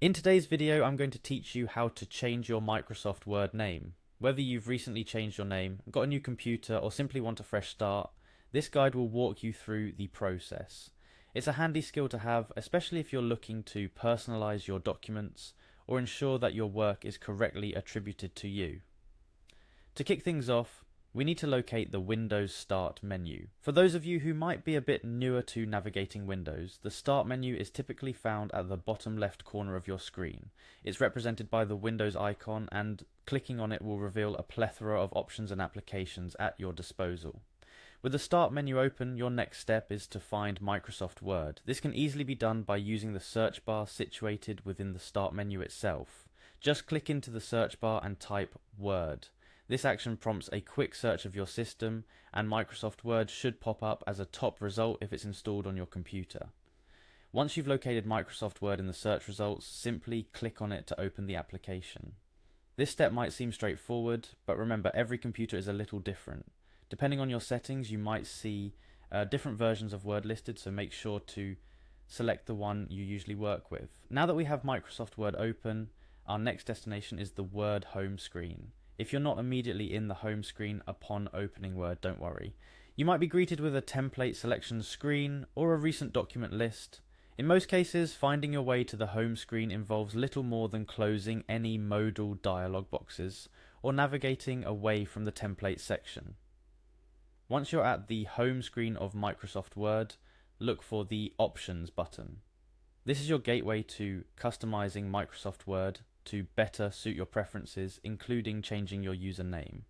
In today's video, I'm going to teach you how to change your Microsoft Word name. Whether you've recently changed your name, got a new computer, or simply want a fresh start, this guide will walk you through the process. It's a handy skill to have, especially if you're looking to personalize your documents or ensure that your work is correctly attributed to you. To kick things off, we need to locate the Windows Start menu. For those of you who might be a bit newer to navigating Windows, the Start menu is typically found at the bottom left corner of your screen. It's represented by the Windows icon, and clicking on it will reveal a plethora of options and applications at your disposal. With the Start menu open, your next step is to find Microsoft Word. This can easily be done by using the search bar situated within the Start menu itself. Just click into the search bar and type Word. This action prompts a quick search of your system, and Microsoft Word should pop up as a top result if it's installed on your computer. Once you've located Microsoft Word in the search results, simply click on it to open the application. This step might seem straightforward, but remember, every computer is a little different. Depending on your settings, you might see different versions of Word listed, so make sure to select the one you usually work with. Now that we have Microsoft Word open, our next destination is the Word home screen. If you're not immediately in the home screen upon opening Word, don't worry. You might be greeted with a template selection screen or a recent document list. In most cases, finding your way to the home screen involves little more than closing any modal dialog boxes or navigating away from the template section. Once you're at the home screen of Microsoft Word, look for the Options button. This is your gateway to customizing Microsoft Word to better suit your preferences, including changing your username.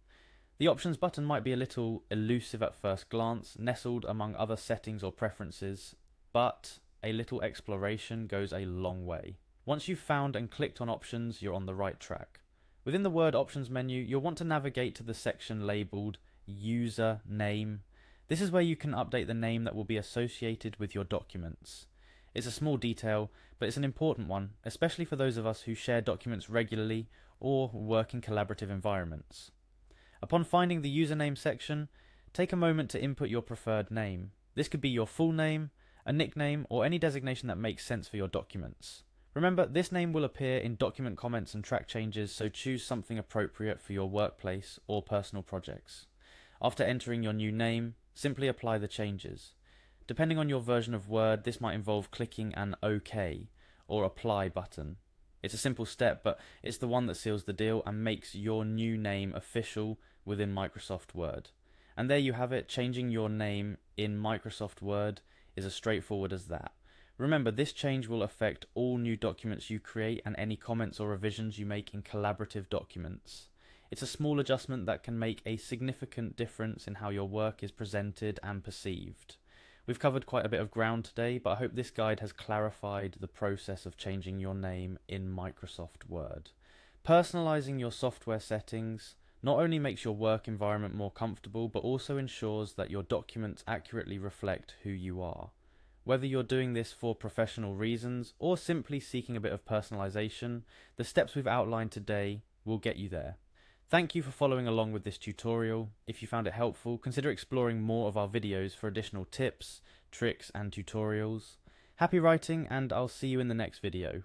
The Options button might be a little elusive at first glance, nestled among other settings or preferences, but a little exploration goes a long way. Once you've found and clicked on Options, you're on the right track. Within the Word Options menu, you'll want to navigate to the section labelled User Name. This is where you can update the name that will be associated with your documents. It's a small detail, but it's an important one, especially for those of us who share documents regularly or work in collaborative environments. Upon finding the username section, take a moment to input your preferred name. This could be your full name, a nickname, or any designation that makes sense for your documents. Remember, this name will appear in document comments and track changes, so choose something appropriate for your workplace or personal projects. After entering your new name, simply apply the changes. Depending on your version of Word, this might involve clicking an OK or Apply button. It's a simple step, but it's the one that seals the deal and makes your new name official within Microsoft Word. And there you have it. Changing your name in Microsoft Word is as straightforward as that. Remember, this change will affect all new documents you create and any comments or revisions you make in collaborative documents. It's a small adjustment that can make a significant difference in how your work is presented and perceived. We've covered quite a bit of ground today, but I hope this guide has clarified the process of changing your name in Microsoft Word. Personalizing your software settings not only makes your work environment more comfortable, but also ensures that your documents accurately reflect who you are. Whether you're doing this for professional reasons or simply seeking a bit of personalization, the steps we've outlined today will get you there. Thank you for following along with this tutorial. If you found it helpful, consider exploring more of our videos for additional tips, tricks and tutorials. Happy writing, and I'll see you in the next video.